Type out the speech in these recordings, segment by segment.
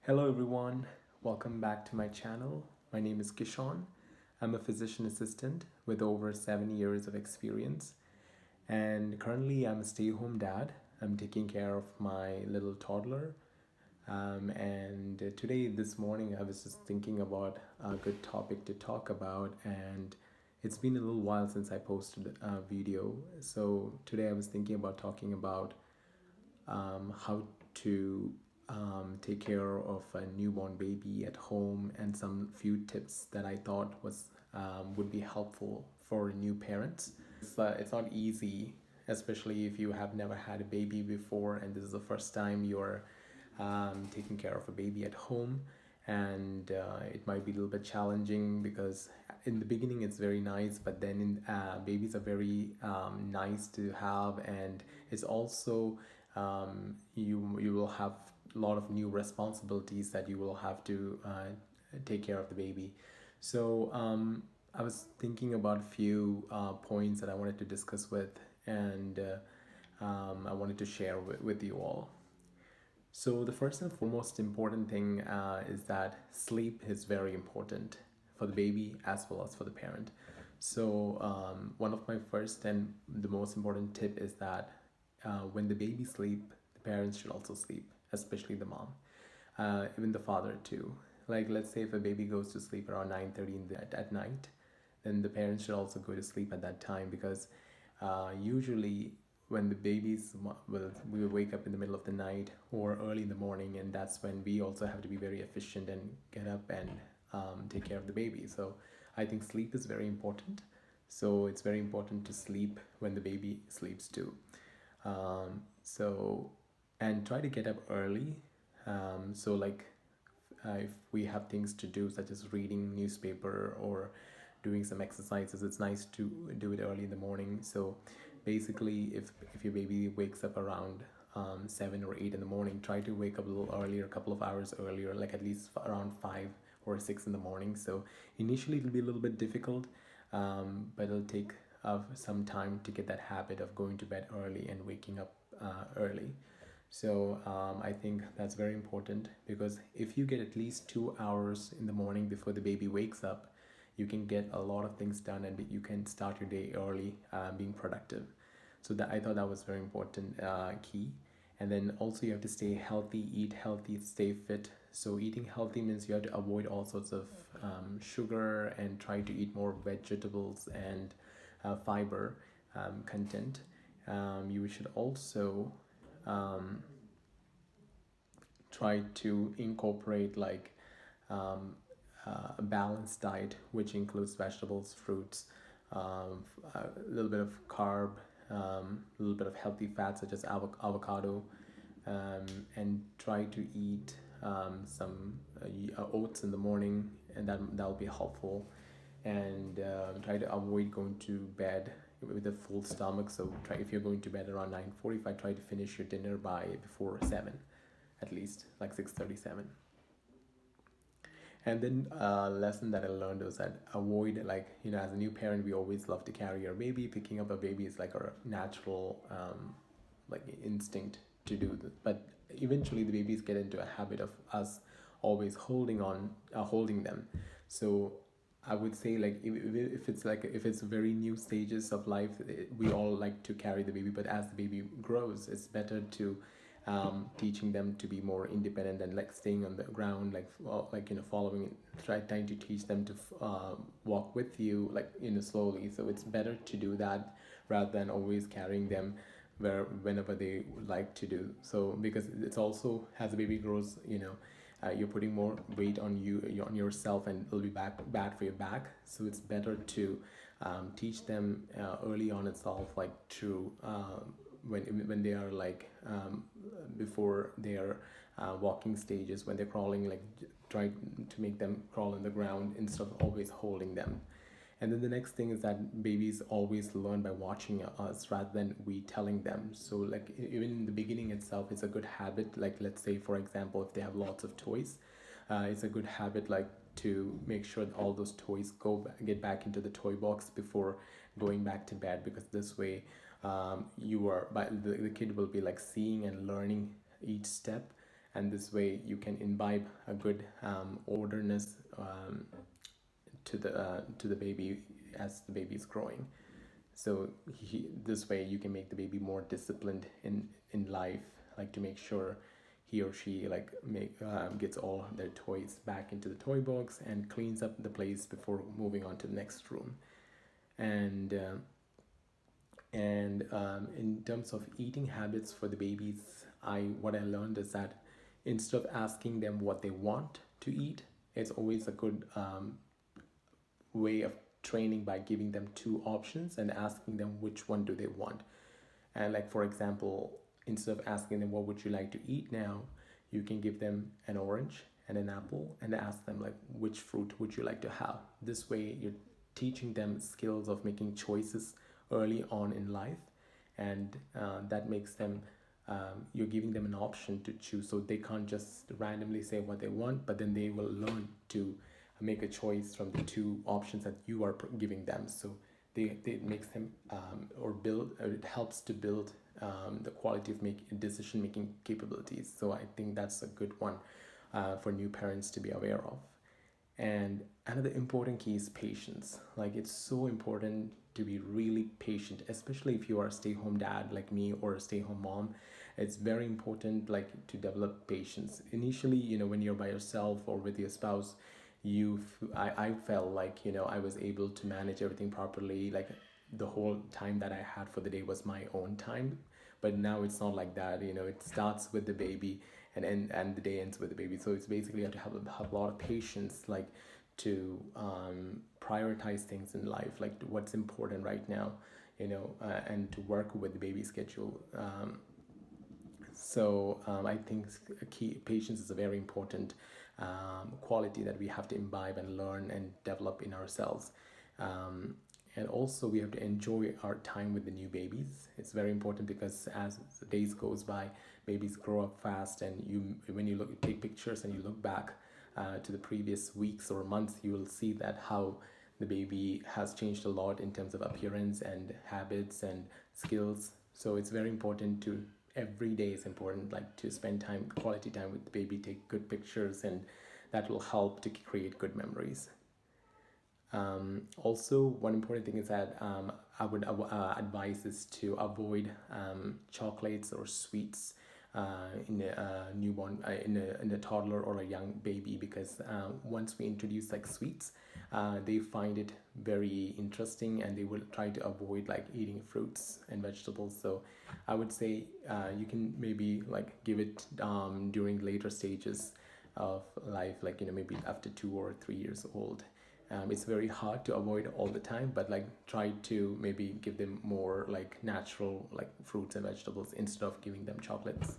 Hello everyone, welcome back to my channel. My name is Kishon. I'm a physician assistant with over 7 years of experience, and currently I'm a stay-home dad. I'm taking care of my little toddler. And today, this morning, I was just thinking about a good topic to talk about, and it's been a little while since I posted a video. So today I was thinking about talking about how to take care of a newborn baby at home, and some few tips that I thought was would be helpful for new parents. It's not easy, especially if you have never had a baby before and this is the first time you're taking care of a baby at home. And it might be a little bit challenging because in the beginning it's very nice, but then babies are very nice to have, and it's also you will have a lot of new responsibilities that you will have to take care of the baby. So I was thinking about a few points that I wanted to discuss and I wanted to share with you all. So the first and foremost important thing is that sleep is very important for the baby as well as for the parent. So one of my first and the most important tip is that when the baby sleep, the parents should also sleep, especially the mom, even the father too. Like let's say if a baby goes to sleep around 9:30 at night, then the parents should also go to sleep at that time, because usually when the babies will wake up in the middle of the night or early in the morning, and that's when we also have to be very efficient and get up and take care of the baby. So I think sleep is very important. So it's very important to sleep when the baby sleeps too. So and try to get up early. So like if we have things to do such as reading newspaper or doing some exercises, it's nice to do it early in the morning. So basically if your baby wakes up around 7 or 8 in the morning, try to wake up a little earlier, a couple of hours earlier, like at least around 5 or 6 in the morning. So initially it'll be a little bit difficult, but it'll take some time to get that habit of going to bed early and waking up early. So I think that's very important, because if you get at least 2 hours in the morning before the baby wakes up, you can get a lot of things done and you can start your day early, being productive. So that I thought that was very important key. And then also you have to stay healthy, eat healthy, stay fit. So eating healthy means you have to avoid all sorts of sugar and try to eat more vegetables and fiber content. You should also um, try to incorporate like a balanced diet, which includes vegetables, fruits, a little bit of carb, a little bit of healthy fat such as avocado, and try to eat some oats in the morning, and that'll be helpful. And try to avoid going to bed with a full stomach. So try, if you're going to bed around 9:45, try to finish your dinner by before 7, at least like 6:37. And then a lesson that I learned was that avoid, like, as a new parent, we always love to carry our baby. Picking up a baby is like our natural like instinct to do this. But eventually the babies get into a habit of us always holding them. So I would say, like, if it's very new stages of life, we all like to carry the baby. But as the baby grows, it's better to teaching them to be more independent and like staying on the ground, like following, trying to teach them to walk with you, like slowly. So it's better to do that rather than always carrying them whenever they like to do so, because it's also, as the baby grows, you're putting more weight on on yourself, and it'll be bad for your back. So it's better to teach them early on itself, like to when they are like before their walking stages, when they're crawling, like try to make them crawl on the ground instead of always holding them. And then the next thing is that babies always learn by watching us rather than we telling them. So like even in the beginning itself, it's a good habit. Like let's say, for example, if they have lots of toys, it's a good habit like to make sure that all those toys get back into the toy box before going back to bed, because this way the kid will be like seeing and learning each step, and this way you can imbibe a good orderness to the baby as the baby is growing. So this way you can make the baby more disciplined in life, like to make sure he or she like gets all their toys back into the toy box and cleans up the place before moving on to the next room. And in terms of eating habits for the babies, what I learned is that instead of asking them what they want to eat, it's always a good way of training by giving them two options and asking them which one do they want. And like for example, instead of asking them what would you like to eat now, you can give them an orange and an apple and ask them like which fruit would you like to have. This way you're teaching them skills of making choices early on in life, and that makes them you're giving them an option to choose, so they can't just randomly say what they want, but then they will learn to make a choice from the two options that you are giving them. So it makes them it helps to build the quality of decision making capabilities. So I think that's a good one for new parents to be aware of. And another important key is patience. Like it's so important to be really patient, especially if you are a stay-home dad like me or a stay-home mom. It's very important like to develop patience. Initially, when you're by yourself or with your spouse, I felt like I was able to manage everything properly, like the whole time that I had for the day was my own time. But now it's not like that. It starts with the baby, and the day ends with the baby. So it's basically you have to have a lot of patience, like to prioritize things in life, like what's important right now, and to work with the baby schedule. I think key patience is a very important quality that we have to imbibe and learn and develop in ourselves. And also we have to enjoy our time with the new babies. It's very important because as the days goes by, babies grow up fast, and when you take pictures and you look back to the previous weeks or months, you will see that how the baby has changed a lot in terms of appearance and habits and skills. So it's very important to every day is important, like to spend quality time with the baby, take good pictures, and that will help to create good memories. Also, one important thing is that I would advise is to avoid chocolates or sweets in a newborn, in a toddler or a young baby, because once we introduce like sweets, they find it very interesting and they will try to avoid like eating fruits and vegetables. So I would say you can maybe like give it during later stages of life, like maybe after 2 or 3 years old. It's very hard to avoid all the time, but like try to maybe give them more like natural like fruits and vegetables instead of giving them chocolates.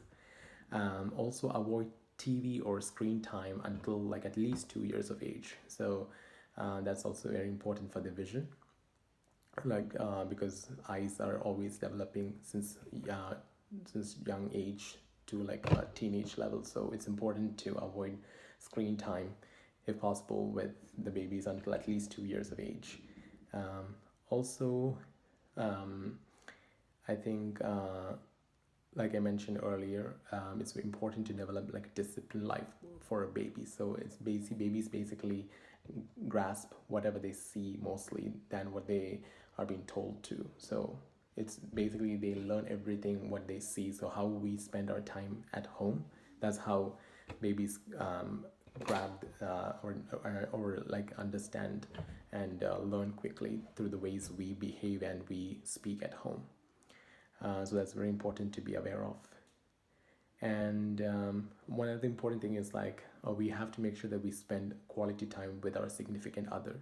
Also avoid TV or screen time until like at least 2 years of age. So that's also very important for the vision, like because eyes are always developing since young age to like a teenage level. So it's important to avoid screen time if possible with the babies until at least 2 years of age. Also, I think like I mentioned earlier, it's important to develop like a disciplined life for a baby. So it's babies basically grasp whatever they see mostly than what they are being told to. So it's basically they learn everything what they see. So how we spend our time at home, that's how babies grab or like understand and learn quickly through the ways we behave and we speak at home. So that's very important to be aware of. And one of the important thing is like we have to make sure that we spend quality time with our significant other,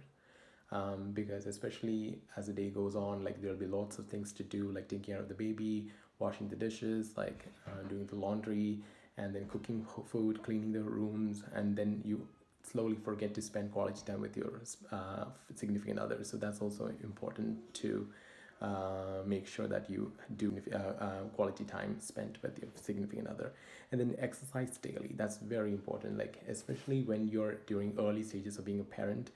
because especially as the day goes on, like there'll be lots of things to do, like taking care of the baby, washing the dishes, like doing the laundry, and then cooking food, cleaning the rooms, and then you slowly forget to spend quality time with your significant other. So that's also important to make sure that you do quality time spent with your significant other. And then exercise daily, that's very important, like especially when you're during early stages of being a parent.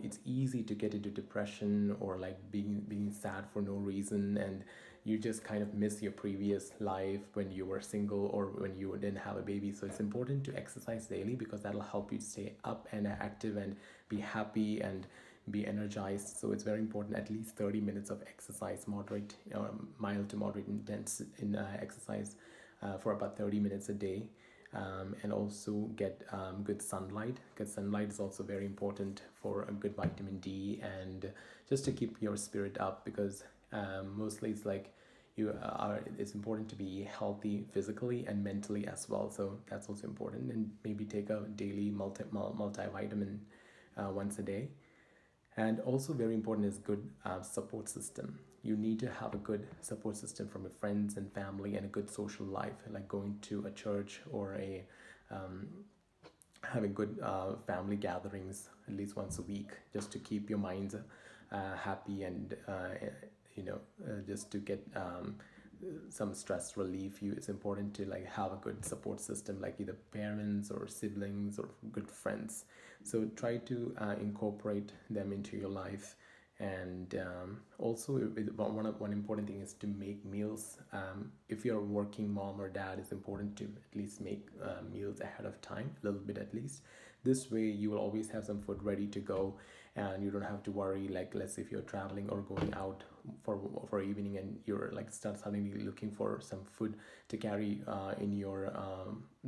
It's easy to get into depression or like being sad for no reason, and you just kind of miss your previous life when you were single or when you didn't have a baby. So it's important to exercise daily because that'll help you stay up and active and be happy and be energized. So it's very important, at least 30 minutes of exercise, moderate or mild to moderate intense in exercise for about 30 minutes a day. And also get good sunlight, because sunlight is also very important for a good vitamin D and just to keep your spirit up, because mostly it's like it's important to be healthy physically and mentally as well. So that's also important. And maybe take a daily multivitamin once a day. And also very important is good support system. You need to have a good support system from your friends and family and a good social life, like going to a church or a um, having good family gatherings at least once a week, just to keep your minds happy and just to get some stress relief. It's important to like have a good support system, like either parents or siblings or good friends. So try to incorporate them into your life. And also one important thing is to make meals. If you're a working mom or dad, it's important to at least make meals ahead of time, a little bit at least. This way you will always have some food ready to go, and you don't have to worry, like let's say if you're traveling or going out for evening and you're like suddenly looking for some food to carry in your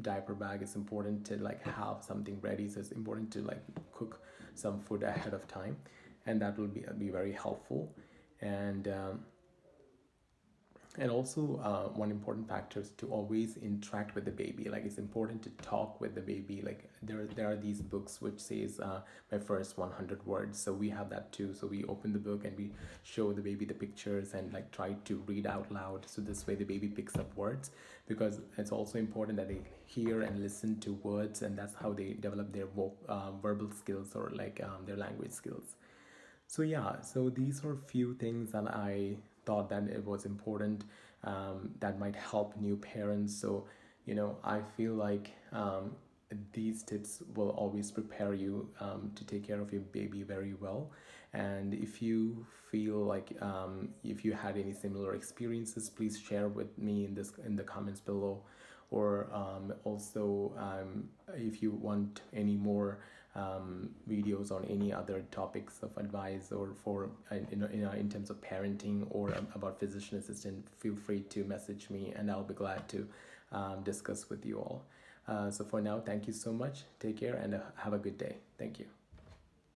diaper bag. It's important to like have something ready. So it's important to like cook some food ahead of time, and that will be very helpful. And also one important factor is to always interact with the baby. Like it's important to talk with the baby. Like there are these books which says my first 100 words. So we have that too. So we open the book and we show the baby the pictures and like try to read out loud. So this way the baby picks up words, because it's also important that they hear and listen to words, and that's how they develop their verbal skills or like their language skills. So yeah, so these are few things that I thought that it was important, that might help new parents. So I feel like these tips will always prepare you to take care of your baby very well. And if you feel like if you had any similar experiences, please share with me in the comments below. Or also if you want any more videos on any other topics of advice, or for in terms of parenting or about physician assistant, feel free to message me and I'll be glad to discuss with you all. So for now, thank you so much. Take care and have a good day. Thank you.